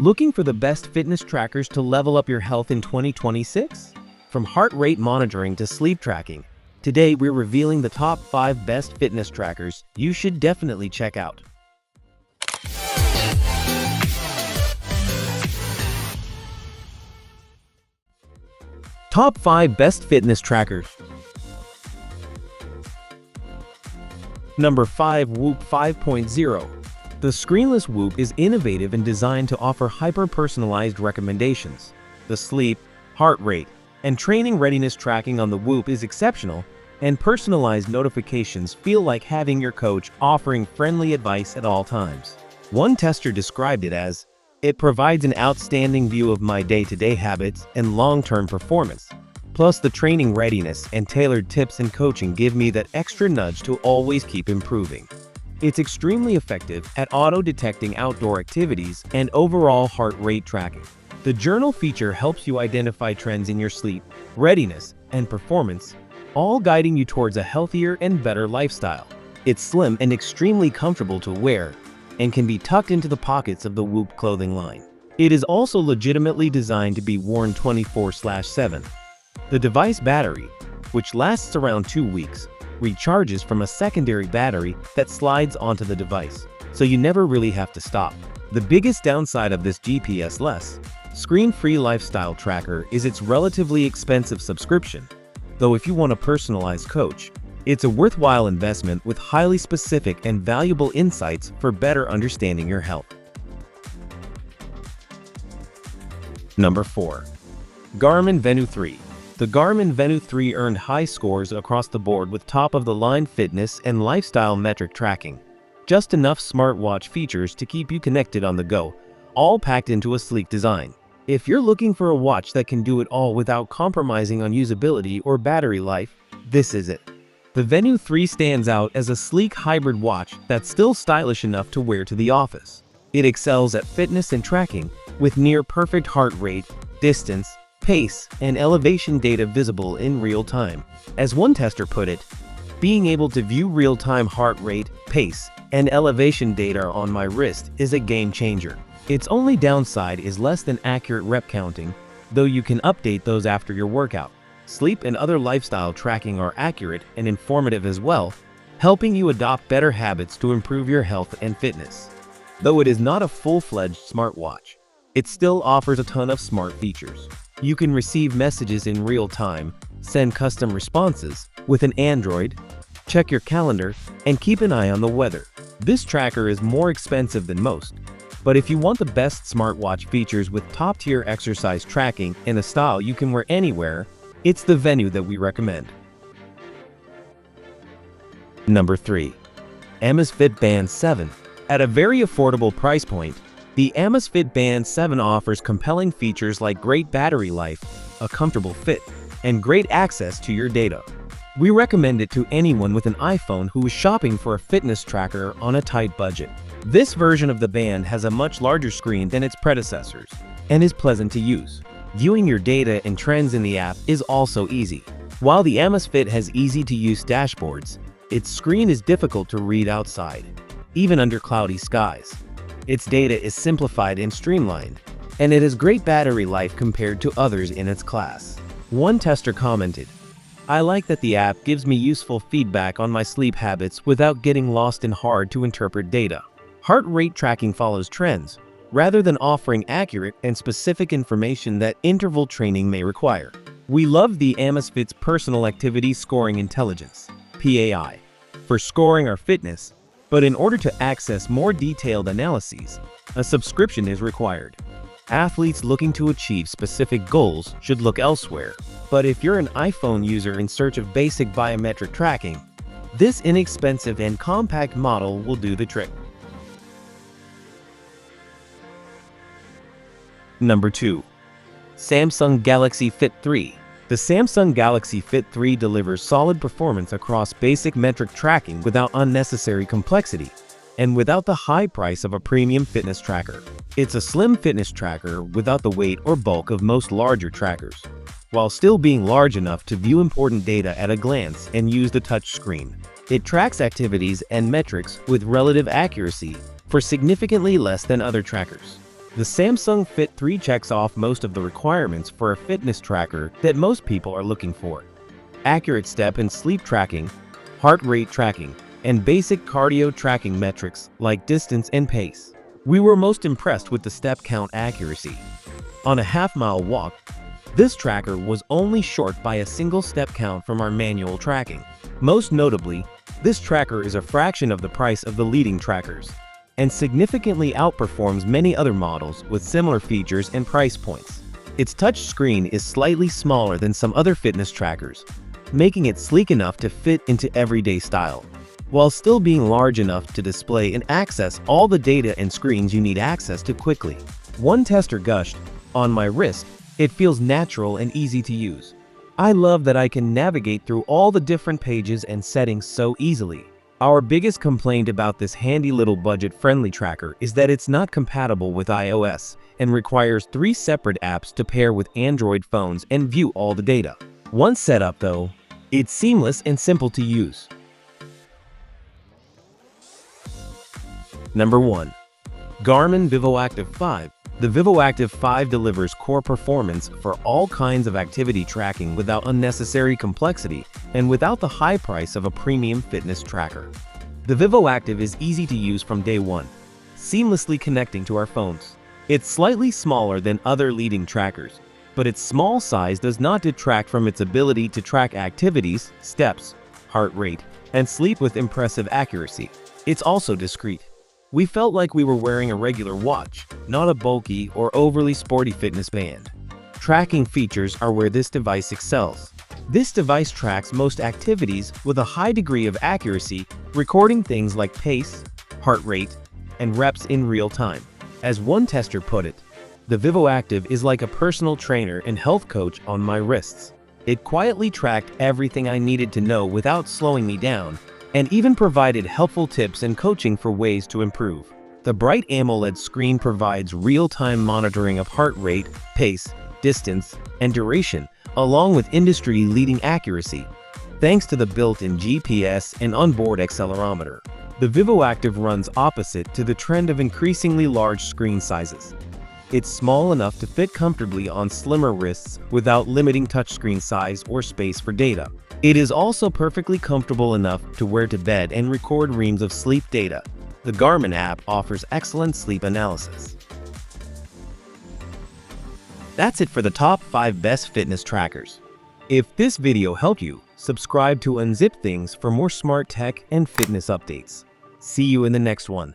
Looking for the best fitness trackers to level up your health in 2026? From heart rate monitoring to sleep tracking, today we're revealing the top 5 best fitness trackers you should definitely check out. Top 5 Best Fitness Trackers. Number 5. Whoop 5.0. The screenless Whoop is innovative and designed to offer hyper-personalized recommendations. The sleep, heart rate, and training readiness tracking on the Whoop is exceptional, and personalized notifications feel like having your coach offering friendly advice at all times. One tester described it as, "It provides an outstanding view of my day-to-day habits and long-term performance. Plus, the training readiness and tailored tips and coaching give me that extra nudge to always keep improving." It's extremely effective at auto-detecting outdoor activities and overall heart rate tracking. The journal feature helps you identify trends in your sleep, readiness, and performance, all guiding you towards a healthier and better lifestyle. It's slim and extremely comfortable to wear, and can be tucked into the pockets of the Whoop clothing line. It is also legitimately designed to be worn 24/7. The device battery, which lasts around 2 weeks, recharges from a secondary battery that slides onto the device, so you never really have to stop. The biggest downside of this GPS-less, screen-free lifestyle tracker is its relatively expensive subscription, though if you want a personalized coach, it's a worthwhile investment with highly specific and valuable insights for better understanding your health. Number 4. Garmin Venu 3. The Garmin Venu 3 earned high scores across the board with top-of-the-line fitness and lifestyle metric tracking. Just enough smartwatch features to keep you connected on the go, all packed into a sleek design. If you're looking for a watch that can do it all without compromising on usability or battery life, this is it. The Venu 3 stands out as a sleek hybrid watch that's still stylish enough to wear to the office. It excels at fitness and tracking, with near-perfect heart rate, distance, pace, and elevation data visible in real time. As one tester put it, "Being able to view real-time heart rate, pace, and elevation data on my wrist is a game changer." Its only downside is less than accurate rep counting, though you can update those after your workout. Sleep and other lifestyle tracking are accurate and informative as well, helping you adopt better habits to improve your health and fitness. Though it is not a full-fledged smartwatch, it still offers a ton of smart features. You can receive messages in real time, send custom responses with an Android, check your calendar, and keep an eye on the weather. This tracker is more expensive than most, but if you want the best smartwatch features with top-tier exercise tracking and a style you can wear anywhere, it's the Venu that we recommend. Number 3. Amazfit Band 7. At a very affordable price point, the Amazfit Band 7 offers compelling features like great battery life, a comfortable fit, and great access to your data. We recommend it to anyone with an iPhone who is shopping for a fitness tracker on a tight budget. This version of the band has a much larger screen than its predecessors, and is pleasant to use. Viewing your data and trends in the app is also easy. While the Amazfit has easy-to-use dashboards, its screen is difficult to read outside, even under cloudy skies. Its data is simplified and streamlined, and it has great battery life compared to others in its class. One tester commented, "I like that the app gives me useful feedback on my sleep habits without getting lost in hard-to-interpret data." Heart rate tracking follows trends, rather than offering accurate and specific information that interval training may require. We love the Amazfit's Personal Activity Scoring Intelligence (PAI) for scoring our fitness, but in order to access more detailed analyses, a subscription is required. Athletes looking to achieve specific goals should look elsewhere, but if you're an iPhone user in search of basic biometric tracking, this inexpensive and compact model will do the trick. Number 2. Samsung Galaxy Fit 3. The Samsung Galaxy Fit 3 delivers solid performance across basic metric tracking without unnecessary complexity, and without the high price of a premium fitness tracker. It's a slim fitness tracker without the weight or bulk of most larger trackers, while still being large enough to view important data at a glance and use the touch screen. It tracks activities and metrics with relative accuracy for significantly less than other trackers. The Samsung Fit 3 checks off most of the requirements for a fitness tracker that most people are looking for. Accurate step and sleep tracking, heart rate tracking, and basic cardio tracking metrics like distance and pace. We were most impressed with the step count accuracy. On a half-mile walk, this tracker was only short by a single step count from our manual tracking. Most notably, this tracker is a fraction of the price of the leading trackers and significantly outperforms many other models with similar features and price points. Its touch screen is slightly smaller than some other fitness trackers, making it sleek enough to fit into everyday style, while still being large enough to display and access all the data and screens you need access to quickly. One tester gushed, "On my wrist, it feels natural and easy to use. I love that I can navigate through all the different pages and settings so easily." Our biggest complaint about this handy little budget-friendly tracker is that it's not compatible with iOS and requires 3 separate apps to pair with Android phones and view all the data. Once set up though, it's seamless and simple to use. Number 1. Garmin VivoActive 5. The VivoActive 5 delivers core performance for all kinds of activity tracking without unnecessary complexity and without the high price of a premium fitness tracker. The VivoActive is easy to use from day one, seamlessly connecting to our phones. It's slightly smaller than other leading trackers, but its small size does not detract from its ability to track activities, steps, heart rate, and sleep with impressive accuracy. It's also discreet. We felt like we were wearing a regular watch, not a bulky or overly sporty fitness band. Tracking features are where this device excels. This device tracks most activities with a high degree of accuracy, recording things like pace, heart rate, and reps in real time. As one tester put it, "The VivoActive is like a personal trainer and health coach on my wrists." It quietly tracked everything I needed to know without slowing me down, and even provided helpful tips and coaching for ways to improve. The bright AMOLED screen provides real-time monitoring of heart rate, pace, distance, and duration, along with industry-leading accuracy, thanks to the built-in GPS and onboard accelerometer. The VivoActive runs opposite to the trend of increasingly large screen sizes. It's small enough to fit comfortably on slimmer wrists without limiting touchscreen size or space for data. It is also perfectly comfortable enough to wear to bed and record reams of sleep data. The Garmin app offers excellent sleep analysis. That's it for the top 5 best fitness trackers. If this video helped you, subscribe to Unzip Things for more smart tech and fitness updates. See you in the next one.